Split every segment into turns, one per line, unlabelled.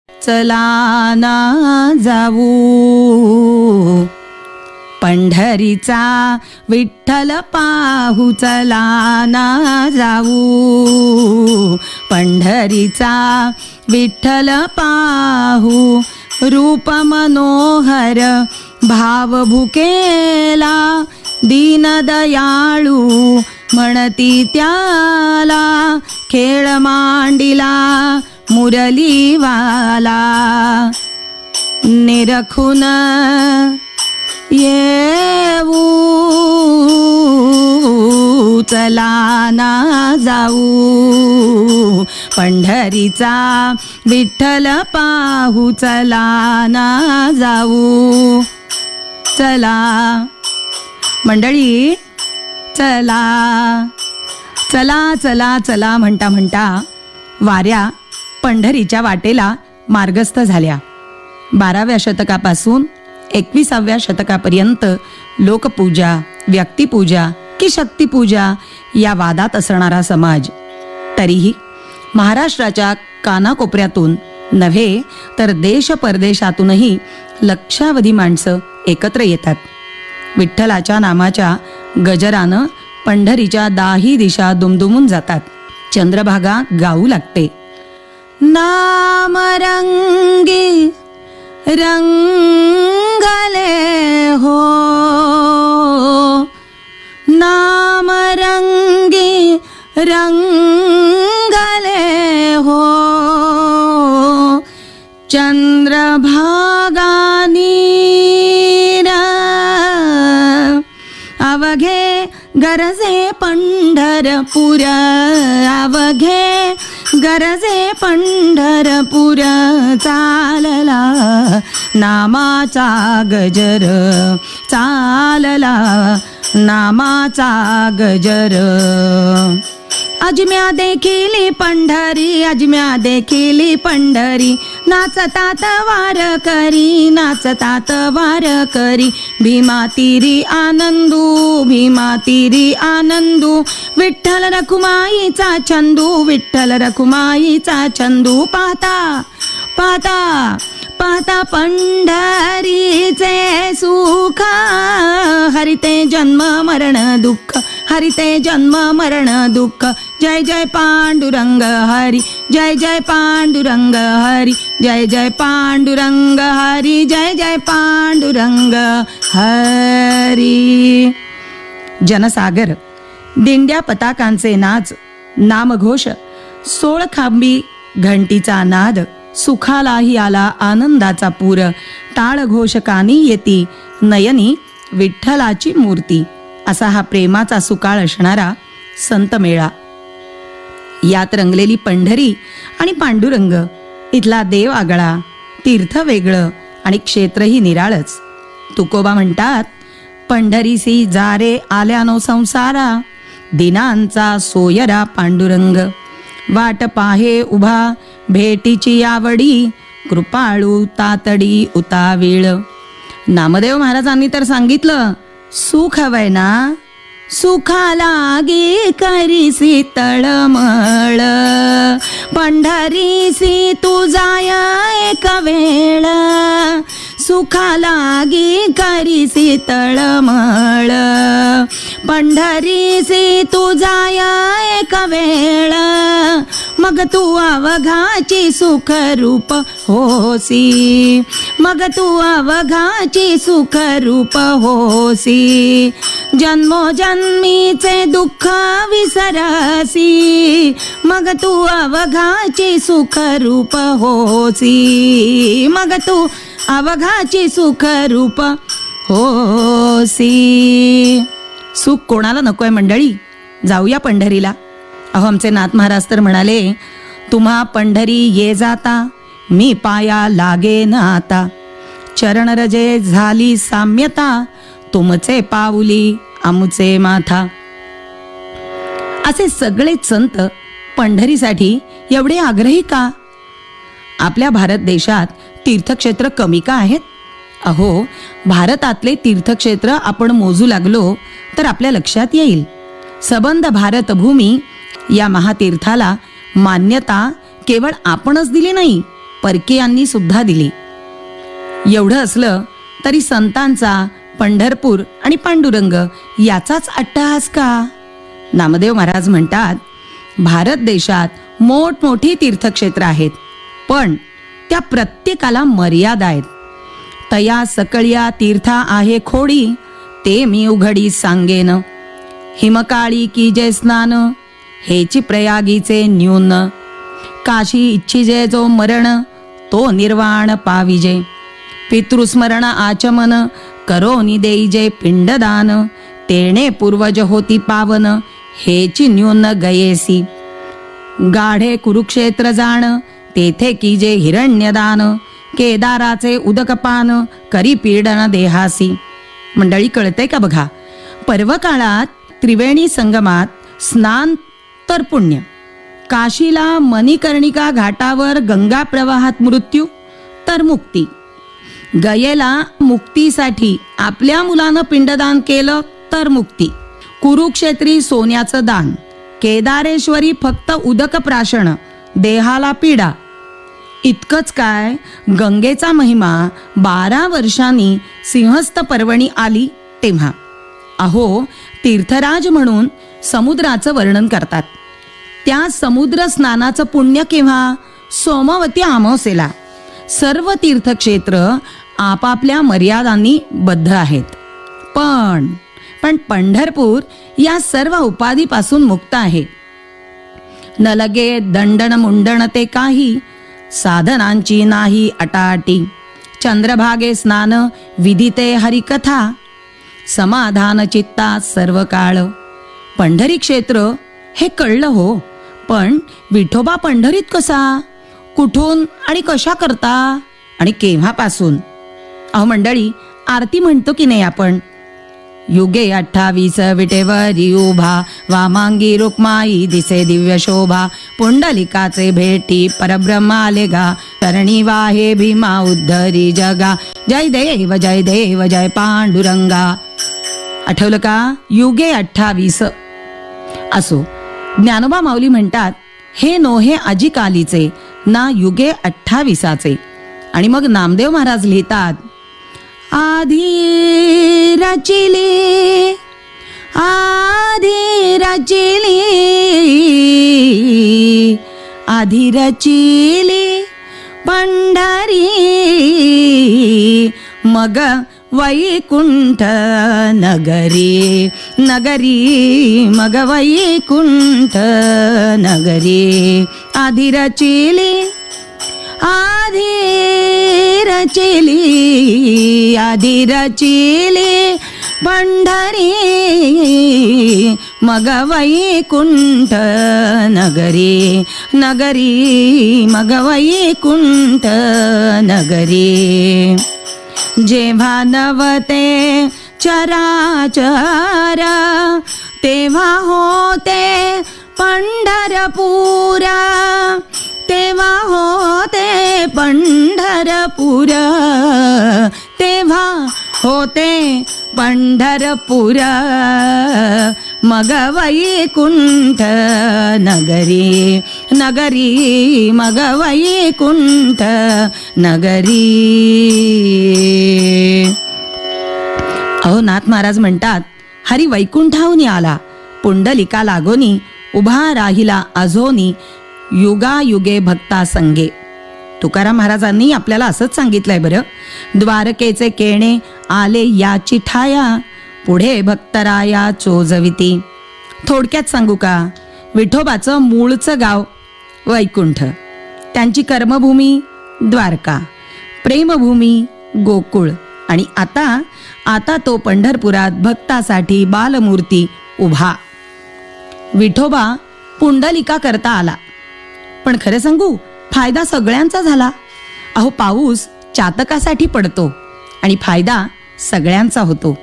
चला ना जाऊ पंढरीचा विठ्ठल पाहू, चला ना जाऊ पंढरीचा विठ्ठल पाहू. रूप मनोहर भाव भुकेला, दीनदयाळू म्हणती त्याला, खेळ मांडिला मुरलीवाला. निरखून येऊ चला ना जाऊ पंढरीचा विठ्ठल पाहू, चला ना जाऊ. चला मंडळी, चला चला चला चला म्हणता म्हणता वाऱ्या पंढरीच्या वाटेला मार्गस्थ झाल्या. 12व्या शतकापासून 21व्या शतकापर्यंत लोकपूजा, व्यक्तिपूजा की शक्तिपूजा या वादात असणारा समाज. तरीही महाराष्ट्राच्या कानाकोपऱ्यातून नव्हे तर देश परदेशातूनही लक्षावधी माणसं एकत्र येतात. विठ्ठलाच्या नामाच्या गजरानं पंढरीच्या दाही दिशा दुमदुमून जातात. चंद्रभागा गाऊ लागते. नाम रंगी रंगले हो, नाम रंगी रंगले हो, चंद्रभागा नीर अवघे गरजे पंढरपूर, अवघे गरजे पंढरपूर. चालला नामाचा गजर, चालला नामाचा गजर. अजम्या देखिली पंढरी, अजम्या देखिली पंढरी, नाचतात वारकरी, नाचतात वारकरी. भीमा तीरी आनंदू, भीमा तीरी आनंदू, विठ्ठल रखुमाईचा चंदू, विठ्ठल रखुमाईचा चंदू. पाहता पाहता पाहता पंढरीचे सुख, हरिते जन्म मरण दुःख, हरिते जन्म मरण दुःख. जय जय पांडुरंग हरी, जय जय पांडुरंग हरी, जय जय पांडुरंग हरी, जय जय पांडुरंग हरी. जनसागर, दिंड्या पताकांचे नाच, नामघोष, सोळखांबी घंटीचा नाद, सुखालाही आला आनंदाचा पूर. टाळ घोष कानी येती, नयनी विठ्ठलाची मूर्ती. असा हा प्रेमाचा सुकाळ असणारा संत मेळा. यात रंगलेली पंढरी आणि पांडुरंग, इथला देव आगळा, तीर्थ वेगळं आणि क्षेत्रही निराळच. तुकोबा म्हणतात, पंढरीसी जारे आल्यानो संसारा, दिनांचा सोयरा पांडुरंग. वाट पाहे उभा भेटीची आवडी, कृपाळू तातडी उतावीळ. नामदेव महाराजांनी तर सांगितलं, सुख हवंय ना, सुखालागी करीसी तळमळ, पंढरीसी तू जाय एक वेळ, सुखालागी करीसी तळमळ, पंढरीसी तू जाय एक वेळ. मग तू अवघाची सुख रूप होसी, मग तू अवघाची सुख रूप होसी. जन्मोजन्मीचे दुःख विसरसी, मग तू अवघाची सुख रूप होसी, मग तू अवघाची सुख रूप होसी. सुख कोणाला नकोय मंडळी? जाऊया पंढरीला. अहो, आमचे नाथ महाराज तर म्हणाले, तुम्हा पंढरी ये जाता, मी पाया लागे न आता. चरण रजे झाली साम्यता, तुमचे पाऊली आमुचे माथा. असे सगळे संत पंढरीसाठी एवढे आग्रही का? आपल्या भारत देशात तीर्थक्षेत्र कमी का आहेत? अहो, भारतातले तीर्थक्षेत्र आपण मोजू लागलो तर आपल्या लक्षात येईल. सबंध भारतभूमी या महातीर्थाला मान्यता केवळ आपणच दिली नाही, परकीयांनी सुद्धा दिली. एवढं असलं तरी संतांचा पंढरपूर आणि पांडुरंग याचाच अट्टहास का? नामदेव महाराज म्हणतात, भारत देशात मोठमोठी तीर्थक्षेत्र आहेत, पण त्या प्रत्येकाला मर्यादा आहेत. तया सकळ्या तीर्था आहे खोडी, ते मी उघडी सांगेन. हिमकाळी की जय स्नान, हेची प्रयागीचे न्यून. काशी इच्छिजे जो मरण, तो निर्वाण पाविजे. पितृस्मरण आचमन, करोनी देईजे पिंडदान. तेणे पूर्वज होती पावन, हेची न्यून गयेसी. गाढे कुरुक्षेत्र जाण, तेथे कीजे हिरण्यदान. केदाराचे उदकपान, करी पीडन देहासी. मंडळी, कळतंय का बघा? पर्वकाळात त्रिवेणी संगमात स्नान तर पुण्य, काशीला मणिकर्णिका घाटावर गंगा प्रवाहात मृत्यू तर मुक्ती. गयेला मुक्तीसाठी आपल्या मुलानं पिंडदान केलं तर मुक्ती. कुरुक्षेत्री सोन्याचं दान, केदारेश्वरी फक्त उदक प्राशन, देहाला पीडा. इतकंच काय, गंगेचा महिमा 12 वर्षांनी सिंहस्थ पर्वणी आली तेव्हा. अहो, तीर्थराज म्हणून समुद्राचं वर्णन करतात. त्या समुद्र स्नानाचं पुण्य केव्हा? सोमवती अमावस्येला. सर्व तीर्थक्षेत्र आपापल्या मर्यादांनी बद्ध आहेत, पण पंढरपूर या सर्व उपाधीपासून मुक्त आहे. न लगे दंडन मुंडण ते काही, साधनांची नाही अटाटी. चंद्रभागे स्नान, विधिते हरिकथा. समाधान चित्ता सर्व काळ. पंढरी क्षेत्र हे कळलं हो, पण विठोबा पंढरीत कसा, कुठून आणि कशा करता आणि केव्हापासून? अहो मंडळी, आरती म्हणतो की नाही आपण? युगे 28 विटेवरी उभा, वामांगी रुक्माई दिसे दिव्य शोभा. पुंडलिकाचे भेटी परब्रह्माले गा, करणी वाहे भीमा उद्धरी जगा. जय देव जय देव जय पांडुरंगा. आठवलं का? युगे 28. असो, ज्ञानोबा माऊली म्हणतात, हे नोहे अजिकालीचे ना युगे 28. आणि मग नामदेव महाराज लिहितात, आधी रचिली आधी रचिली आधी रचिली पंढरी, मग वैकुंठ नगरी नगरी, मग वैकुंठ नगरी. आधी रचिली आधी रचिली आधी रचिली पंढरी, मग वैकुंठ नगरी नगरी, मग वैकुंठ नगरी. जेव्हा नवते चराचर, तेव्हा होते पंढरपुरा. तेव्हा होते पंढरपुर, तेव्हा होते पंढरपुर, मग वैकुंठ नगरी नगरी, मग वैकुंठ नगरी. अहो, नाथ महाराज म्हणतात, हरी वैकुंठाहून आला, पुंडलिका लागोनी, उभा राहिला अजोनी, युगायुगे भक्ता संगे. तुकाराम महाराजांनी आपल्याला असंच सांगितलंय बरं. द्वारकेचे केणे आले याची ठाया, पुढे भक्तराया चोजविती. थोडक्यात सांगू का? विठोबाचं मूळचं गाव वैकुंठ, त्यांची कर्मभूमी द्वारका, प्रेमभूमी गोकुळ, आणि आता तो पंढरपुरात भक्तासाठी बालमूर्ती उभा. विठोबा पुंडलिका करता आला, पण खरं सांगू, फायदा सगळ्यांचा झाला. अहो, पाऊस चातकासाठी पडतो आणि फायदा सगळ्यांचा होतो.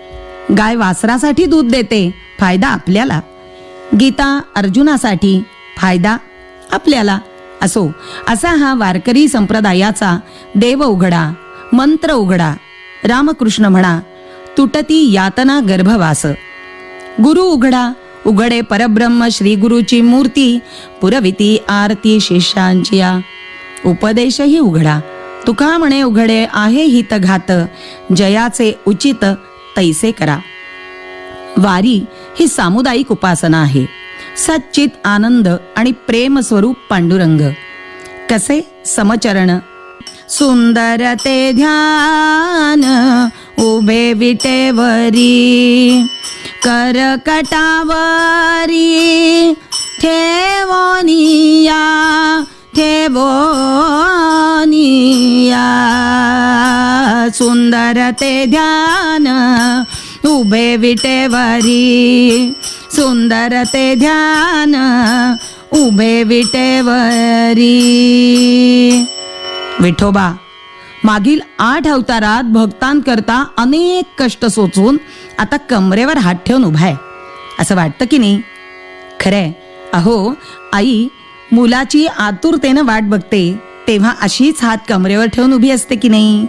गाय वासरासाठी दूध देते, फायदा आपल्याला. गीता अर्जुनासाठी, फायदा आपल्याला. असो, असा हा वारकरी संप्रदायाचा देव उघडा, मंत्र उघडा, रामकृष्ण म्हणा, तुटती यातना गर्भवास. गुरु उघडा, उघडे परब्रह्म श्री गुरुची मूर्ती, पुरविती आरती शिष्यांची. उपदेशही उघडा. तुका म्हणे उघडे आहे हित घात, जयाचे उचित तैसे करा. वारी ही सामुदायिक उपासना आहे. सच्चित आनंद आणि प्रेम स्वरूप पांडुरंग. कसे? समचरण. सुंदर ते ध्यान उभे विटेवरी, करकटावरी ठेवोनिया ठेवोनिया. सुंदर ते ध्यान उभे विटेवरी, सुंदर ते ध्यान उभे विटेवरी. विठोबा मागील 8 अवतारात भक्तांकरता अनेक कष्ट सोचून आता कमरेवर हात ठेवून उभा आहे, असं वाटतं की नाही? खरंय. अहो, आई मुलाची आतुरतेनं वाट बघते तेव्हा अशीच हात कमरेवर ठेवून उभी असते की नाही?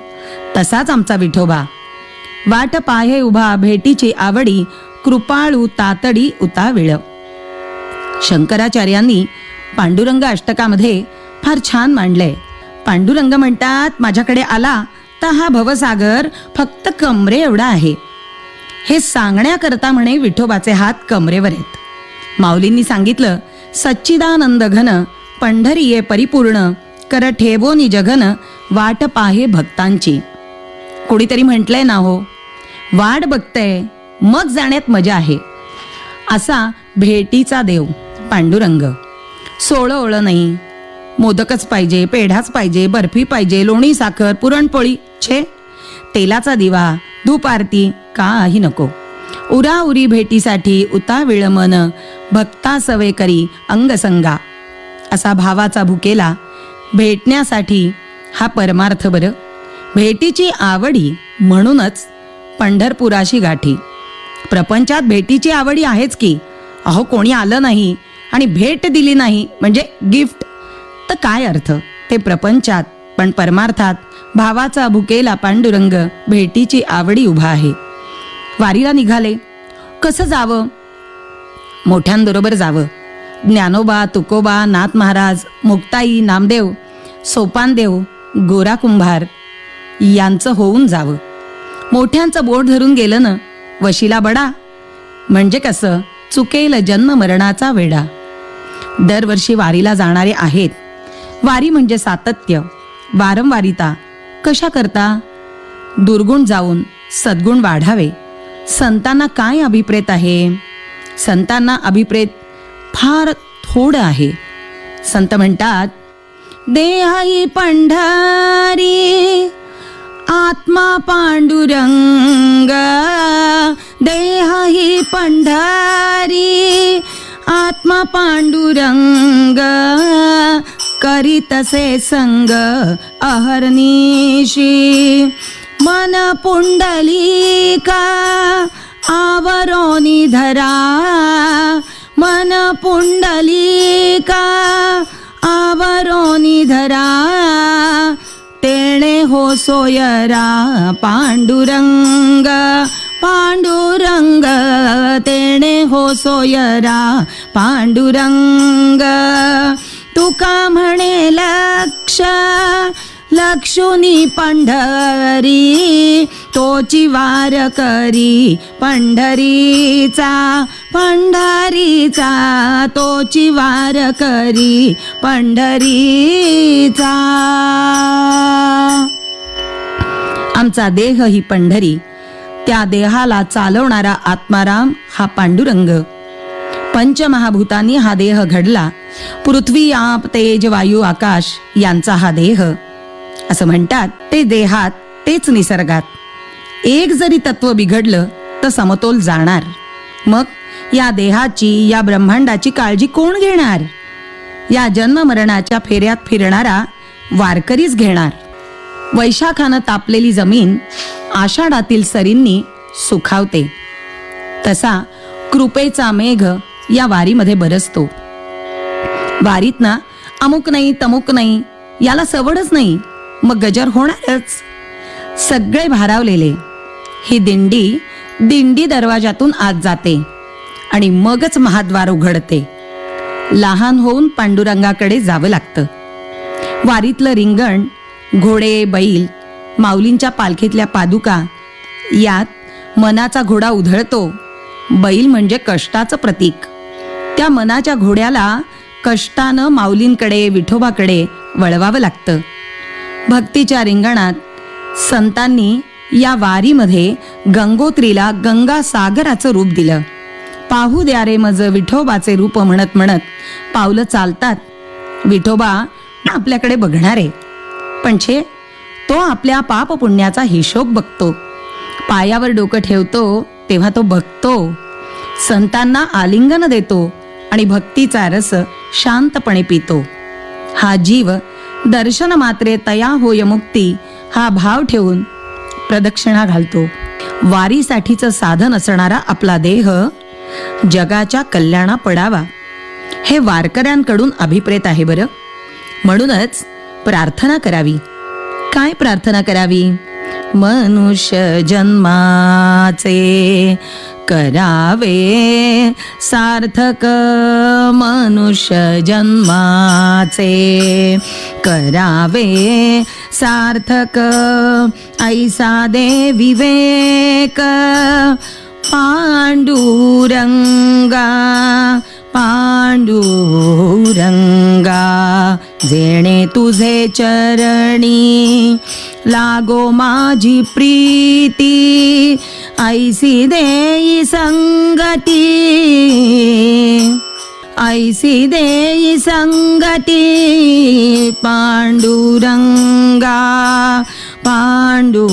तसाच आमचा विठोबा. वाट पाहे उभा भेटीची आवडी, कृपाळू तातडी उताविळ. शंकराचार्यांनी पांडुरंग अष्टकामध्ये फार छान मांडलंय. पांडुरंग म्हणतात, माझ्याकडे आला तर हा भवसागर फक्त कमरे एवढा आहे. हे सांगण्याकरता म्हणे विठोबाचे हात कमरेवर आहेत. माऊलींनी सांगितलं, सच्चिदानंद घन पंढरी ये परिपूर्ण, कर ठेवोनी जगन वाट पाहे भक्तांची. कोणीतरी म्हटलंय ना हो, वाट बघतय मग जाण्यात मजा आहे. असा भेटीचा देव पांडुरंग. सोळं ओळ नाही, मोदकच पाहिजे, पेढाच पाहिजे, बर्फी पाहिजे, लोणी साखर, पुरणपोळी, छे तेलाचा दिवा, धूप आरती काही नको. उराउरी भेटीसाठी उताविळ मन, भक्ता सवे करी अंगसंगा. असा भावाचा भुकेला भेटण्यासाठी हा परमार्थ. बरं, भेटीची आवडी म्हणूनच पंढरपुराशी गाठी. प्रपंचात भेटीची आवडी आहेच की. अहो, कोणी आलं नाही आणि भेट दिली नाही म्हणजे गिफ्ट, तर काय अर्थ? ते प्रपंचात, पण परमार्थात भावाचा भुकेला पांडुरंग भेटीची आवडी उभा आहे. वारीला निघाले. कसं जावं? मोठ्यांबरोबर जावं. ज्ञानोबा, तुकोबा, नाथ महाराज, मुक्ताई, नामदेव, सोपानदेव, गोरा कुंभार यांचं होऊन जावं. मोठ्यांचं बोट धरून गेलं ना, वशिला बडा म्हणजे कसं चुकेल जन्म मरणाचा वेडा. दरवर्षी वारीला जाणारे आहेत. वारी म्हणजे सातत्य, वारंवारिता. कशा करता? दुर्गुण जाऊन सद्गुण वाढावे. संतांना काय अभिप्रेत आहे? संतांना अभिप्रेत फार थोडं आहे. संत म्हणतात, देहाई पंढरी आत्मा पांडुरंग, देहाई पंढरी आत्मा पांडुरंग, करीतसे संग अहर्निशी. मन पुंडलिका आवरोनी धरा, मन पुंडलिका आवरोनी धरा. तेणे हो सोयरा पांडुरंग, पांडुरंग तेणे हो सोयरा पांडुरंग. तुका म्हणे लक्ष लक्षुनी पंढरी, तोची वार करी पंढरीचा, पंढरीचा तोची वार करी पंढरीचा. आमचा देह ही पंढरी, त्या देहाला चालवणारा आत्माराम हा पांडुरंग. पंचमहाभूतांनी हा देह घडला. पृथ्वी, आप, तेज, वायू, आकाश यांचा हा देह. असं म्हणतात, ते देहात तेच निसर्गात. एक जरी तत्व बिघडलं तर समतोल जाणार. मग या देहाची, या ब्रह्मांडाची काळजी कोण घेणार? या जन्म मरणाच्या फेऱ्यात फिरणारा वारकरीच घेणार. वैशाखानं तापलेली जमीन आषाढातील सरींनी सुखावते, तसा कृपेचा मेघ या वारीमध्ये बरसतो. वारीत ना अमुक नाही तमुक नाही याला सवडच नाही, मग गजर होणारच. सगळे भारावलेले. ही दिंडी दरवाजातून आत जाते आणि मगच महाद्वार उघडते. लहान होऊन पांडुरंगाकडे जावं लागतं. वारीतलं रिंगण, घोडे, बैल, माऊलींच्या पालखीतल्या पादुका, यात मनाचा घोडा उधळतो. बैल म्हणजे कष्टाचं प्रतीक. त्या मनाच्या घोड्याला कष्टानं माऊलींकडे, विठोबाकडे वळवावं लागतं. भक्तीच्या रिंगणात संतांनी या वारीमध्ये गंगोत्रीला गंगा सागराचं रूप दिलं. पाहू द्या रे मज विठोबाचे रूप म्हणत म्हणत पावलं चालतात. विठोबा आपल्याकडे बघणार आहे, पण छे, तो आपल्या पाप पुण्याचा हिशोब बघतो. पायावर डोकं ठेवतो तेव्हा तो बघतो, संतांना आलिंगन देतो आणि भक्तीचा रस शांतपणे पितो. हा जीव दर्शन मात्रे तया होय मुक्ती हा भाव ठेवून प्रदक्षिणा घालतो. वारीसाठीचं साधन असणारा आपला देह जगाच्या कल्याणा पडावा, हे वारकऱ्यांकडून अभिप्रेत आहे बरं. म्हणूनच प्रार्थना करावी. काय प्रार्थना करावी? मनुष्य जन्माचे करावे सार्थक, मनुष्य जन्माचे करावे सार्थक, ऐसा दे विवेक पांडुरंगा, पांडुरंगा, जेणे तुझे चरणी लागो माझी प्रीती, ऐसी देई संगती, ऐसी देई संगती, पांडुरंगा, पांडुरंगा,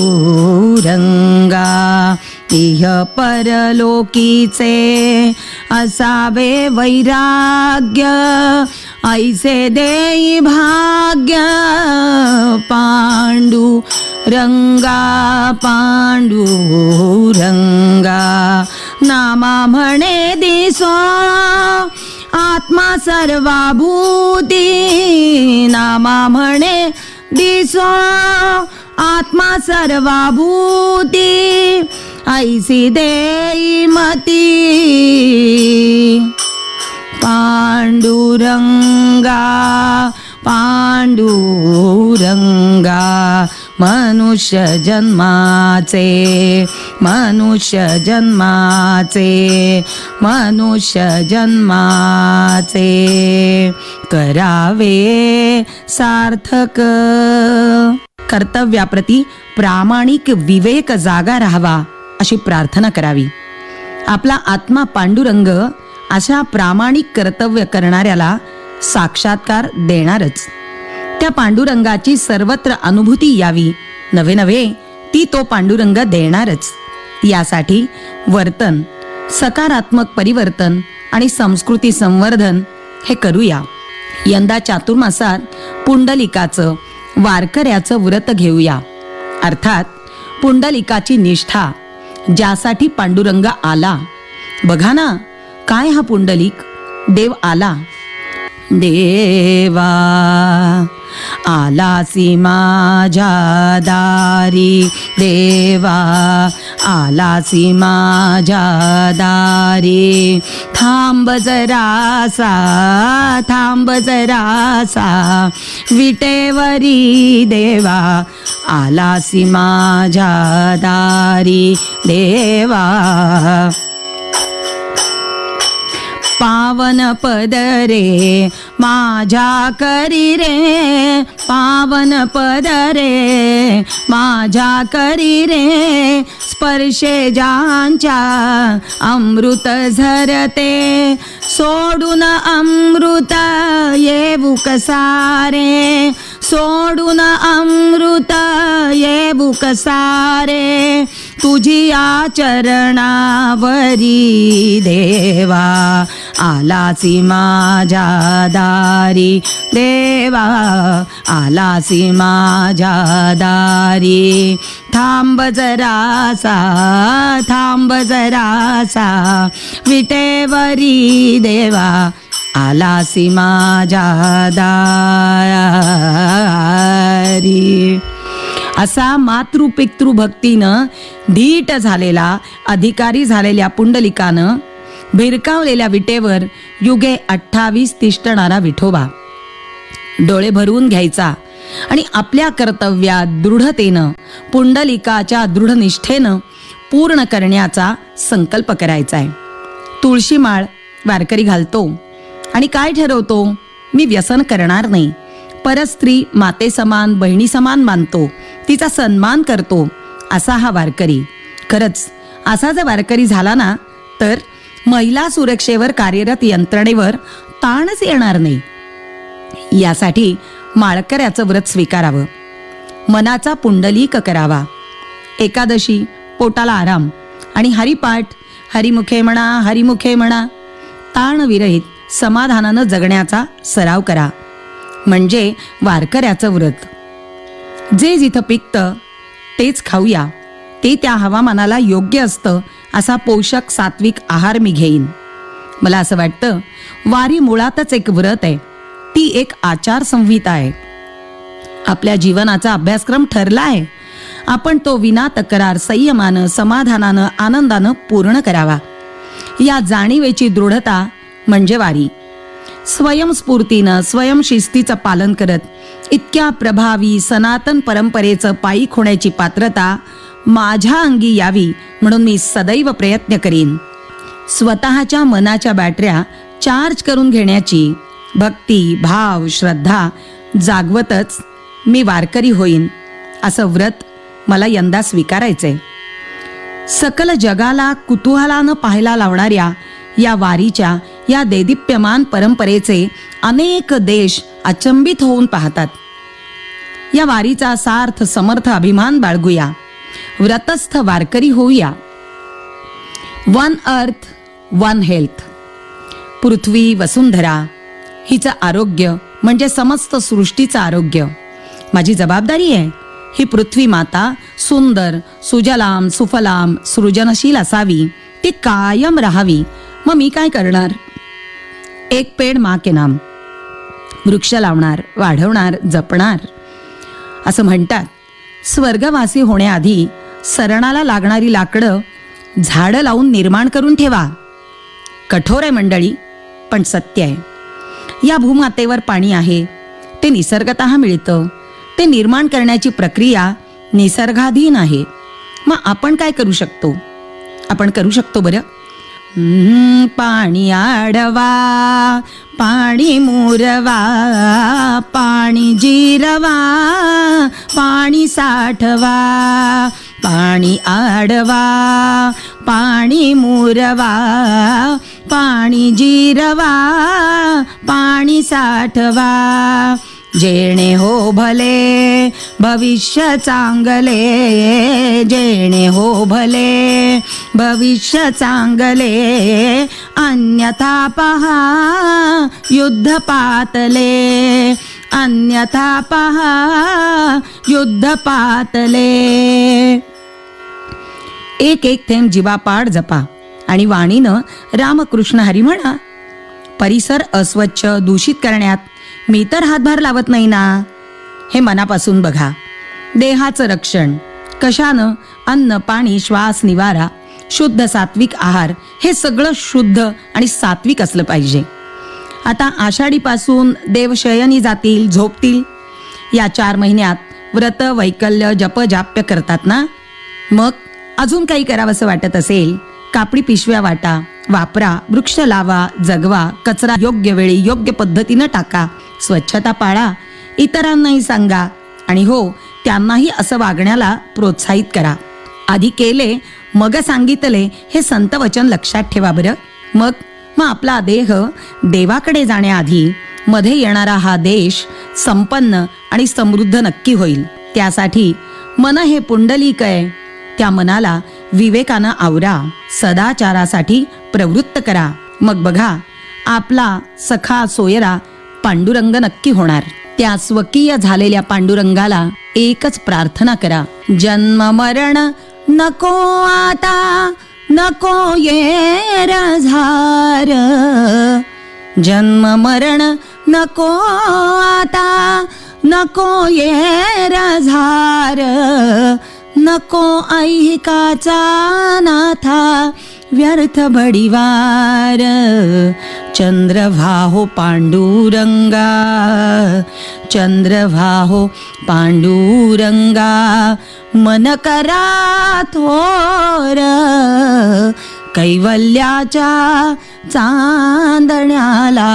इह परलोकीचे असावे वैराग्य, ऐसे देई भाग्य, पांडुरंगा, पांडुरंगा, नामा म्हणे दिसो आत्मा सर्वाभूती, नामा म्हणे दिसो आत्मा सर्वाभूती, ऐसी देई मती, पांडुरंगा, पांडुरंगा, मनुष्य जन्माचे, मनुष्य जन्माचे, मनुष्य जन्माचे करावे सार्थक. कर्तव्याप्रती प्रामाणिक विवेक जागा राहावा अशी प्रार्थना करावी. आपला आत्मा पांडुरंग अशा प्रामाणिक कर्तव्य करणाऱ्याला साक्षात्कार देणारच. त्या पांडुरंगाची सर्वत्र अनुभूती यावी, नवे नवे ती तो पांडुरंग देणारच. यासाठी वर्तन, सकारात्मक परिवर्तन आणि संस्कृती संवर्धन हे करूया. यंदा चातुर्मासात पुंडलिकाचं, वारकऱ्याचं व्रत घेऊया. अर्थात पुंडलिकाची निष्ठा, ज्यासाठी पांडुरंग आला. बघा ना, काय हा पुंडलिक? देव आला. देवा आलासी माझ्या दारी, देवा आलासी माझ्या दारी, थांब जरासा, थांब जरासा, विटेवरी देवा आलासी माझ्या दारी, देवा पावन पदरे माझ्या करी रे, पावन पदरे माझ्या करी रे, स्पर्शे ज्यांच्या अमृत झरते, सोडून अमृत येऊ कसारे, सोडून अमृत येऊ कसारे, तुझी आचरणावरी देवा आलासी माझ्या दारी, देवा आलासी माझ्या दारी, थांब जरासा, थांब जरासा, विटेवरी देवा आलासी माझ्या दारी. असा मातृपितृ भक्तीनं धीट झालेला, अधिकारी झालेल्या पुंडलिकानं भिरकावलेल्या विटेवर युगे 28 तिष्ठणारा विठोबा. डोळे भरवून घ्यायचा आणि आपल्या कर्तव्यात दृढतेनं, पुंडलिकाच्या दृढ निष्ठेनं पूर्ण करण्याचा संकल्प करायचा आहे. तुळशीमाळ वारकरी घालतो आणि काय ठरवतो? मी व्यसन करणार नाही. परस्त्री माते समान, बहिणी समान मानतो, तिचा सन्मान करतो, असा हा वारकरी. खरंच असा जर वारकरी झाला ना, तर महिला सुरक्षेवर कार्यरत यंत्रणेवर ताणच येणार नाही. यासाठी माळकऱ्याचं व्रत स्वीकारावं, मनाचा पुंडलीक करावा. एकादशी पोटाला आराम आणि हरिपाठ, हरिमुखे म्हणा, हरिमुखे म्हणा. ताणविरहित समाधानानं जगण्याचा सराव करा. म्हणजे वारकऱ्याचं व्रत. जे जिथं पिकतं तेच खाऊया, ते त्या हवामानाला योग्य असतं असा पोषक सात्विक आहार मी घेईन. मला असं वाटतं वारी मुळातच एक व्रत आहे, ती एक आचारसंहिता आहे. आपल्या जीवनाचा अभ्यासक्रम ठरला आहे. आपण तो विना तक्रार, संयमानं, समाधानानं, आनंदानं पूर्ण करावा. या जाणीवेची दृढता म्हणजे वारी. स्वयंस्फूर्तीनं, स्वयंशिस्तीचं पालन करत इतक्या प्रभावी सनातन परंपरेचं पायीक होण्याची पात्रता माझ्या अंगी यावी म्हणून मी सदैव प्रयत्न करीन. स्वतःच्या मनाच्या बॅटऱ्या चार्ज करून घेण्याची भक्ती, भाव, श्रद्धा जागवतच मी वारकरी होईन, असं व्रत मला यंदा स्वीकारायचंय. सकल जगाला कुतूहलानं पाहायला लावणाऱ्या या वारीच्या, या देदीप्यमान परंपरेचे अनेक देश अचंबित होऊन पाहतात. या वारीचा सार्थ समर्थ अभिमान बाळगूया, व्रतस्थ वारकरी होऊया. One earth, one health. पृथ्वी वसुंधरा हिचं आरोग्य म्हणजे समस्त सृष्टीचं आरोग्य. माझी जबाबदारी आहे ही पृथ्वी माता सुंदर, सुजलाम, सुफलाम, सृजनशील असावी, ती कायम राहावी. मग मी काय करणार? एक पेड माँ के नाम. वृक्ष लावणार, वाढवणार, जपणार. असं म्हणतात, स्वर्गवासी होण्याआधी सरणाला लागणारी लाकडं झाडं लावून निर्माण करून ठेवा. कठोर आहे मंडळी, पण सत्य आहे. या भूमातेवर पाणी आहे, ते निसर्गतः मिळतं. ते निर्माण करण्याची प्रक्रिया निसर्गाधीन आहे. मग आपण काय करू शकतो? आपण करू शकतो बरं. पाणी आडवा, पाणी मुरवा, पाणी जिरवा, पाणी साठवा. पाणी आडवा, पाणी मुरवा, पाणी जिरवा, पाणी साठवा. जेणे हो भले भविष्य चांगले, जेणे हो भले भविष्य चांगले. अन्यथा पहा युद्ध पातले, अन्यथा पहा युद्ध पातले. एक एक थेंब जीवापाड जपा आणि वाणीनं रामकृष्ण हरी म्हणा. परिसर अस्वच्छ दूषित करण्यात मी तर हातभार लावत नाही ना. हे मनापासून बघा. देहाचं रक्षण कशानं? अन्न, पाणी, श्वास, निवारा, शुद्ध सात्विक आहार, हे सगळं शुद्ध आणि सात्विक असलं पाहिजे. आता आषाढीपासून देवशयनी जातील, झोपतील. या 4 महिन्यात व्रत, वैकल्य, जप जाप्य करतात ना. मग अजून काही करावंसं वाटत असेल, कापडी पिशव्या वापरा, वृक्ष लावा, जगवा, कचरा योग्य वेळी योग्य पद्धतीनं टाका, स्वच्छता पाळा, इतरांनाही सांगा आणि हो, त्यांनाही असं वागण्याला प्रोत्साहित करा. आधी केले मग सांगितले हे संत वचन लक्षात ठेवा बरं. मग आपला देह देवाकडे जाण्याआधी मध्ये येणारा हा देश संपन्न आणि समृद्ध नक्की होईल. त्यासाठी मन हे पुंडलिक आहे. त्या मनाला विवेकानं आवरा, सदाचारासाठी प्रवृत्त करा. मग बघा, आपला सखा सोयरा पांडुरंग नक्की होणार. त्या स्वकीय झालेल्या पांडुरंगाला एकच प्रार्थना करा. जन्म मरण नको आता, नको येर झार. जन्म मरण नको आता, नको येर झार. नको ऐहिकाचा नाथा व्यर्थ बडिवार चंद्रभाहो पांडुरंगा चंद्रभाहो पांडुरंगा मन करा थोर कैवल्याच्या चांदण्याला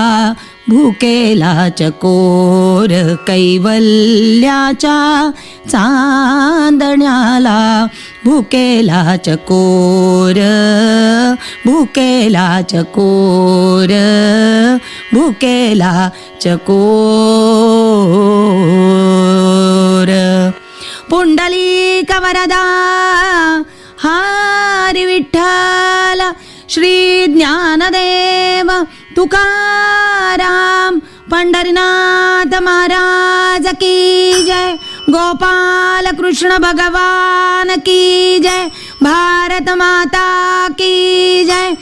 भुकेला चकोर कैवल्याच्या चांदण्याला भुकेला चकोर भुकेला चकोर भुकेला चकोर पुंडलिक वरदा हरी विठ्ठल श्री ज्ञानदेव तुकाराम पंढरीनाथ महाराज की जय गोपाल कृष्ण भगवान की जय भारत माता की जय।